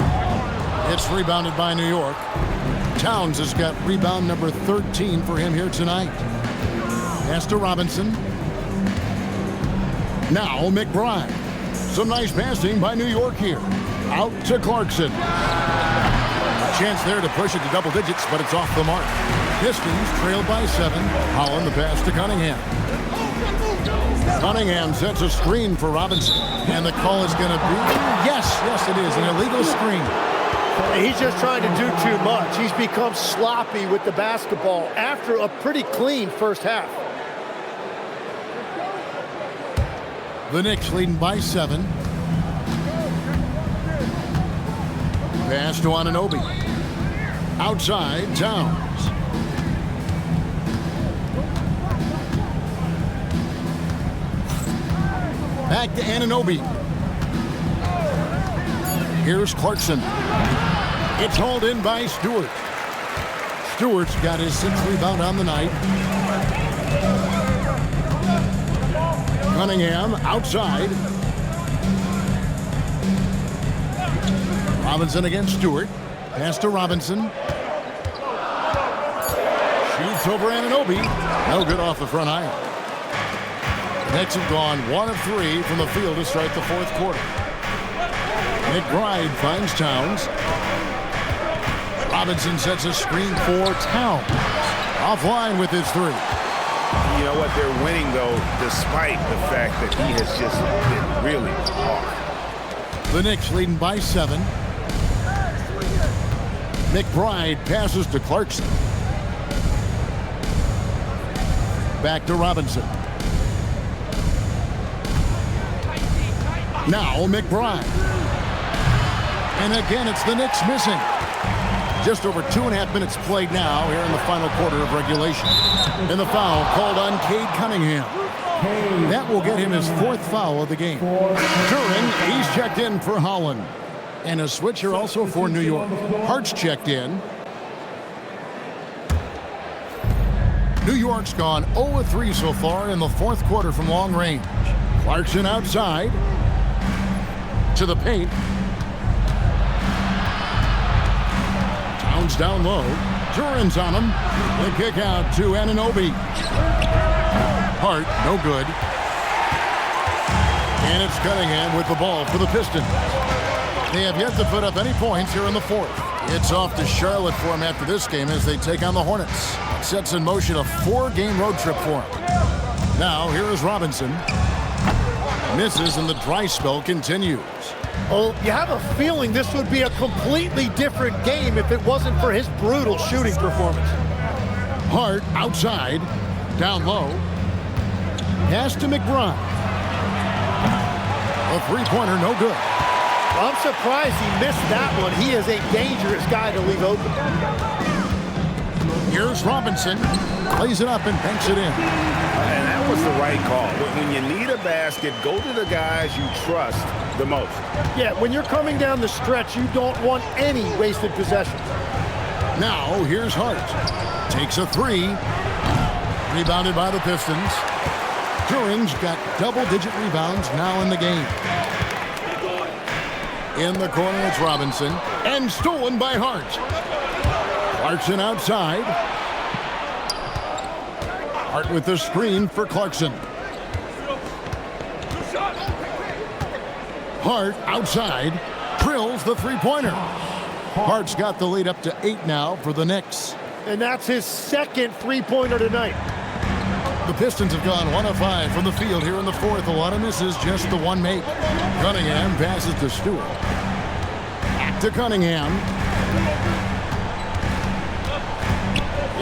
It's rebounded by New York. Towns has got rebound number 13 for him here tonight. Pass to Robinson. Now McBride. Some nice passing by New York here. Out to Clarkson. A chance there to push it to double digits, but it's off the mark. Pistons trailed by 7. Holland the pass to Cunningham. Cunningham sets a screen for Robinson. And the call is going to be, yes, it is, an illegal screen. He's just trying to do too much. He's become sloppy with the basketball after a pretty clean first half. The Knicks leading by 7. Pass to Anunoby. Outside, Towns. Back to Anunoby. Here's Clarkson. It's hauled in by Stewart. Stewart's got his 6th rebound on the night. Cunningham outside. Robinson against Stewart. Pass to Robinson. Shoots over Anunoby. No good off the front iron. Knicks have gone 1 of 3 from the field to start the fourth quarter. McBride finds Towns. Robinson sets a screen for Towns. Offline with his 3. You know what? They're winning, though, despite the fact that he has just been really hard. The Knicks leading by 7. McBride passes to Clarkson. Back to Robinson. Now McBride. And again, it's the Knicks missing. Just over 2.5 minutes played now here in the final quarter of regulation. And the foul called on Cade Cunningham. That will get him his 4th foul of the game. Duren, he's checked in for Holland. And a switcher also for New York. Hart's checked in. New York's gone 0 of 3 so far in the fourth quarter from long range. Clarkson outside. To the paint. Towns down low. Duren's on him. The kick out to Anunoby. Hart, no good. And it's Cunningham with the ball for the Pistons. They have yet to put up any points here in the fourth. It's off to Charlotte for him after this game as they take on the Hornets. Sets in motion a 4-game road trip for him. Now here is Robinson. Misses and the dry spell continues. Oh, you have a feeling this would be a completely different game if it wasn't for his brutal shooting performance. Hart outside, down low. Pass to McBride. A 3-pointer, no good. I'm surprised he missed that one. He is a dangerous guy to leave open. Here's Robinson. Plays it up and banks it in. And that was the right call. When you need a basket, go to the guys you trust the most. Yeah, when you're coming down the stretch, you don't want any wasted possession. Now, here's Hart. Takes a 3. Rebounded by the Pistons. Duren's got double-digit rebounds now in the game. In the corner, it's Robinson. And stolen by Hart. Clarkson outside. Hart with the screen for Clarkson. Hart outside. Drills the 3-pointer. Hart's got the lead up to 8 now for the Knicks. And that's his 2nd 3-pointer tonight. The Pistons have gone 1 of 5 from the field here in the fourth. A lot of misses, just the one make. Cunningham passes to Stewart. Back to Cunningham.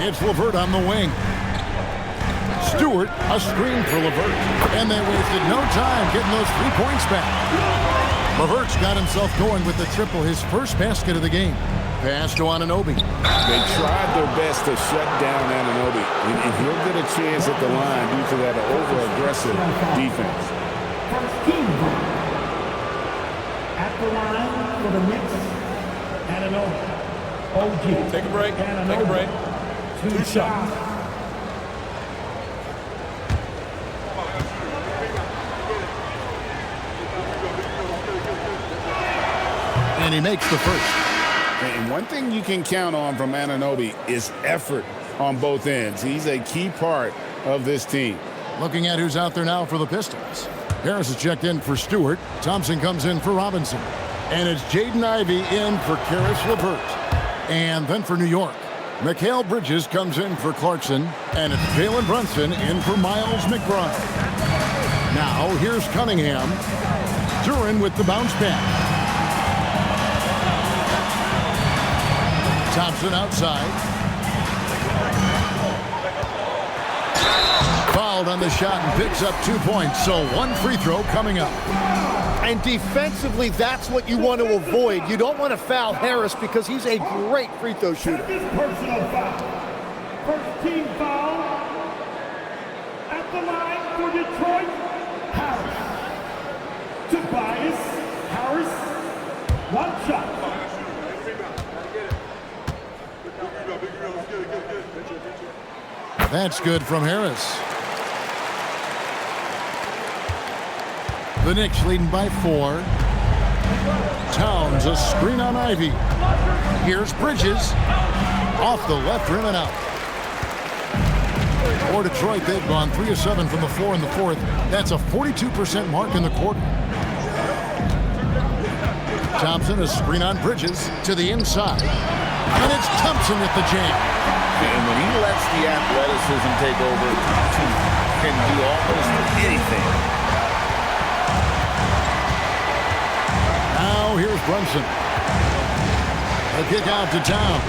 It's LeVert on the wing. Stewart, a screen for LeVert. And they wasted no time getting those 3 points back. LeVert's got himself going with the triple, his first basket of the game. Pass to Anunoby. They tried their best to shut down Anunoby, and he'll get a chance at the line due to that over-aggressive defense. First team at the line for the Knicks, Anunoby. OG. Take a break. Anunoby. Take a break. 2 shots. And he makes the first. And one thing you can count on from Anunoby is effort on both ends. He's a key part of this team. Looking at who's out there now for the Pistons. Harris is checked in for Stewart. Thompson comes in for Robinson. And it's Jaden Ivey in for Karis LeVert. And then for New York, Mikal Bridges comes in for Clarkson. And it's Jalen Brunson in for Miles McBride. Now here's Cunningham. Duran with the bounce pass. Thompson outside. Fouled on the shot and picks up 2 points. So 1 free throw coming up. And defensively, that's what you want to avoid. You don't want to foul Harris because he's a great free throw shooter. Personal foul. First team foul at the line for Detroit, Harris. Tobias Harris, 1 shot. That's good from Harris. The Knicks leading by 4. Towns a screen on Ivy. Here's Bridges. Off the left rim and out. For Detroit, they've gone 3 of 7 from the floor in the fourth. That's a 42% mark in the quarter. Thompson a screen on Bridges to the inside. And it's Thompson with the jam. And when he lets the athleticism take over, Thompson can do almost anything. Now here's Brunson. A kick out to Town.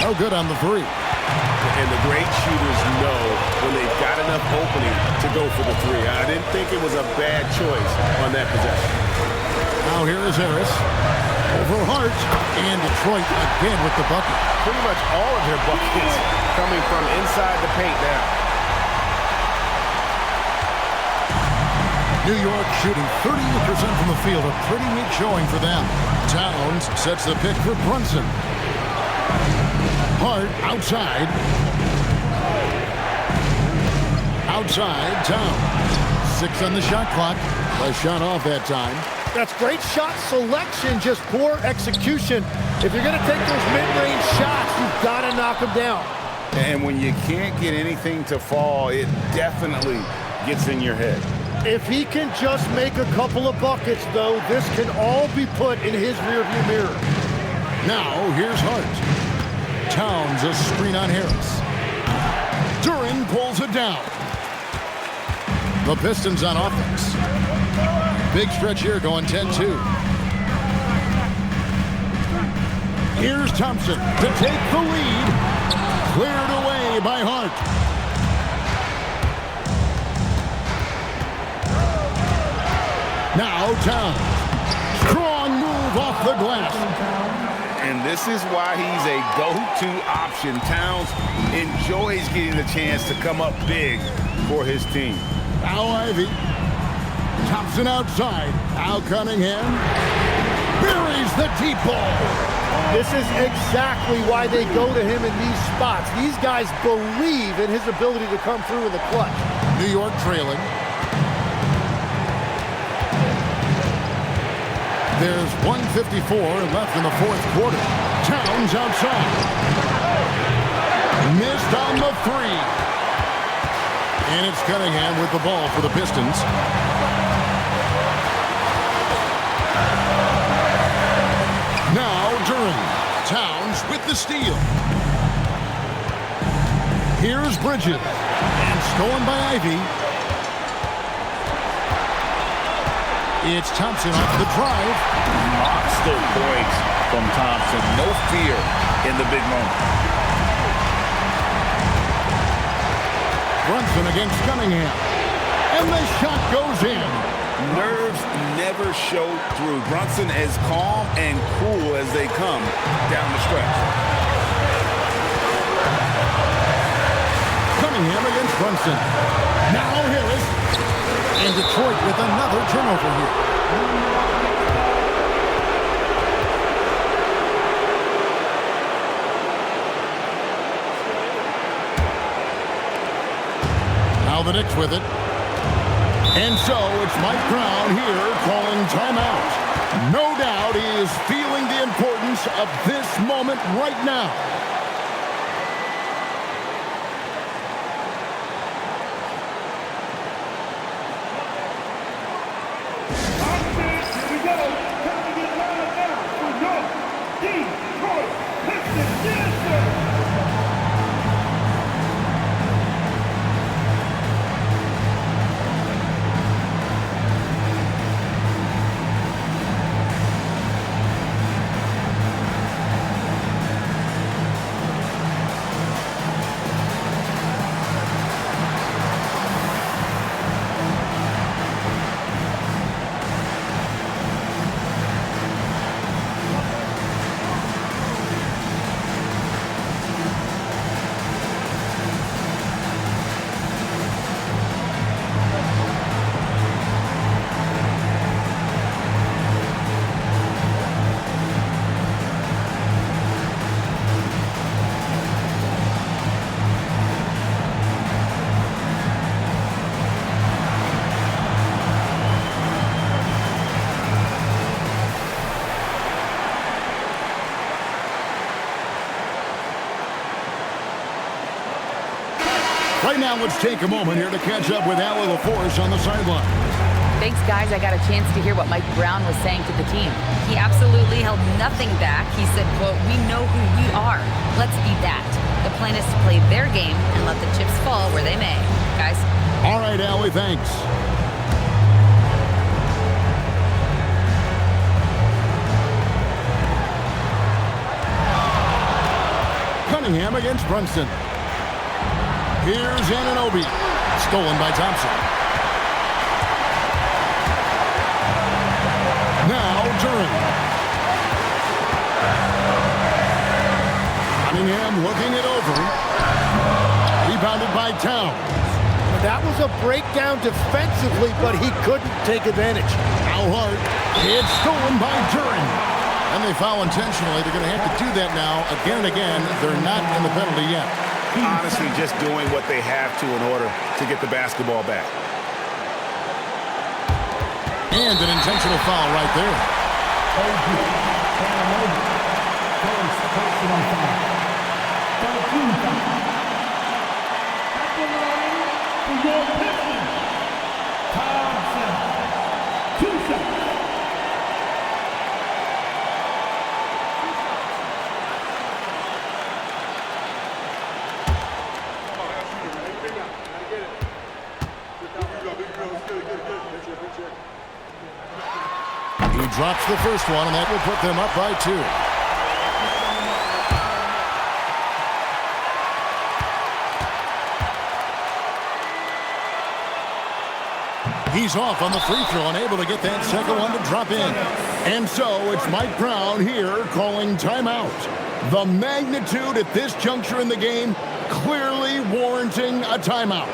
No good on the 3. And the great shooters know when they've got enough opening to go for the 3. I didn't think it was a bad choice on that possession. Now here is Harris. Over Hart. And Detroit again with the bucket. Pretty much all of their buckets coming from inside the paint now. New York shooting 38% from the field. A pretty weak showing for them. Towns sets the pick for Brunson. Hart outside. Outside, Towns. 6 on the shot clock. A shot off that time. That's great shot selection, just poor execution. If you're going to take those mid-range shots, you've got to knock them down. And when you can't get anything to fall, it definitely gets in your head. If he can just make a couple of buckets, though, this can all be put in his rearview mirror. Now, here's Hart. Towns a screen on Harris. Duran pulls it down. The Pistons on offense. Big stretch here going 10-2. Here's Thompson to take the lead. Cleared away by Hart. Now Towns. Strong move off the glass. And this is why he's a go-to option. Towns enjoys getting the chance to come up big for his team. Now Ivy. Thompson outside. Al Cunningham buries the deep ball. This is exactly why they go to him in these spots. These guys believe in his ability to come through in the clutch. New York trailing. There's 1:54 left in the fourth quarter. Towns outside. Missed on the 3. And it's Cunningham with the ball for the Pistons. Now Duran. Towns with the steal. Here's Here's Bridges. And stolen by Ivy. It's Thompson off the drive. Monster points from Thompson. No fear in the big moment. Brunson against Cunningham. And the shot goes in. Nerves never show through. Brunson as calm and cool as they come down the stretch. Cunningham against Brunson. Now Harris. And Detroit with another turnover here. Now the Knicks with it. And so it's Mike Brown here calling timeout. No doubt he is feeling the importance of this moment right now. Here we go. Time to get lined now for your Detroit Pistons. Yes, sir. Right now, let's take a moment here to catch up with Allie LaForce on the sideline. Thanks, guys. I got a chance to hear what Mike Brown was saying to the team. He absolutely held nothing back. He said, quote, "We know who we are. Let's be that. The plan is to play their game and let the chips fall where they may." Guys? All right, Allie, thanks. Cunningham against Brunson. Here's Anunoby. Stolen by Thompson. Now Duran. Cunningham looking it over. Rebounded by Towns. That was a breakdown defensively, but he couldn't take advantage. Al Hart. It's stolen by Duran. And they foul intentionally. They're going to have to do that now again and again. They're not in the penalty yet. Honestly, just doing what they have to in order to get the basketball back. And an intentional foul right there. He drops the first one, and that will put them up by 2. He's off on the free throw, unable to get that second one to drop in. And so it's Mike Brown here calling timeout. The magnitude at this juncture in the game clearly warranting a timeout.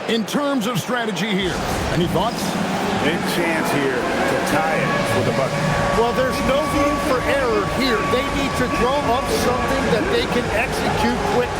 In terms of strategy here, any thoughts? Big chance here to tie it with a bucket. Well, there's no room for error here. They need to draw up something that they can execute quickly.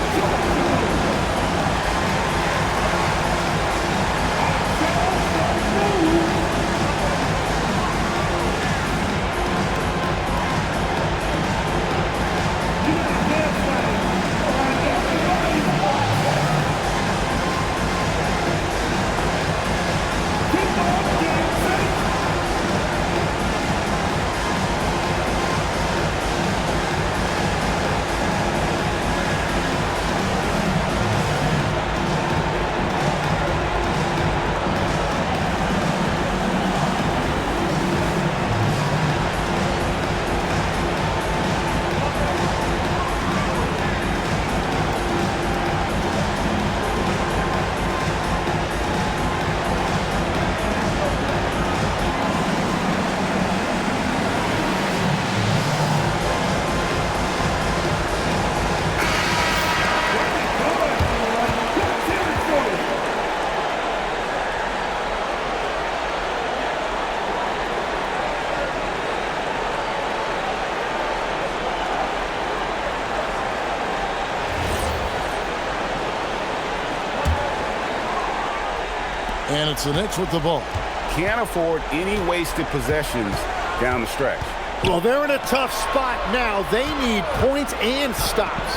And it's the Knicks with the ball. Can't afford any wasted possessions down the stretch. Well, they're in a tough spot now. They need points and stops.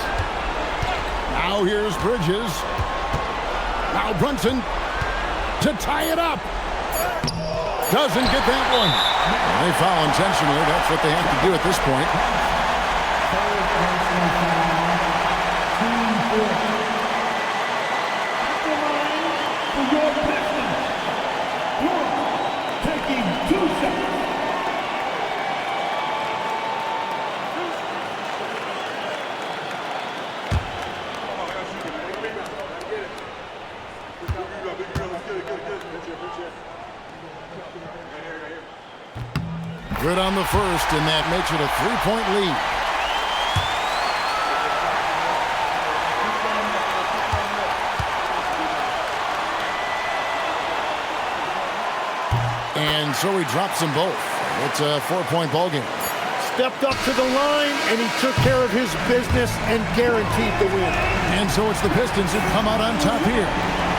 Now here's Bridges. Now Brunson to tie it up. Doesn't get that one. They foul intentionally. That's what they have to do at this point. Taking 2 seconds. Good on the first, and that makes it a 3-point lead. And so he drops them both. It's a 4-point ball game. Stepped up to the line, and he took care of his business and guaranteed the win. And so it's the Pistons who come out on top here.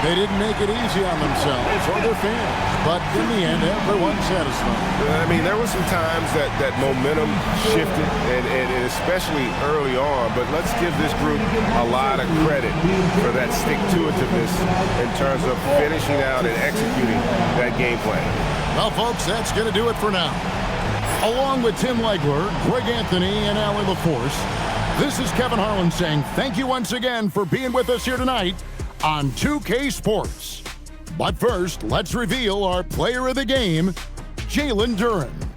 They didn't make it easy on themselves or their fans, but in the end, everyone's satisfied. I mean, there were some times that momentum shifted, and especially early on, but let's give this group a lot of credit for that stick-to-itiveness in terms of finishing out and executing that game plan. Well, folks, that's going to do it for now. Along with Tim Legler, Greg Anthony, and Allie LaForce, this is Kevin Harlan saying thank you once again for being with us here tonight on 2K Sports. But first, let's reveal our player of the game, Jalen Duren.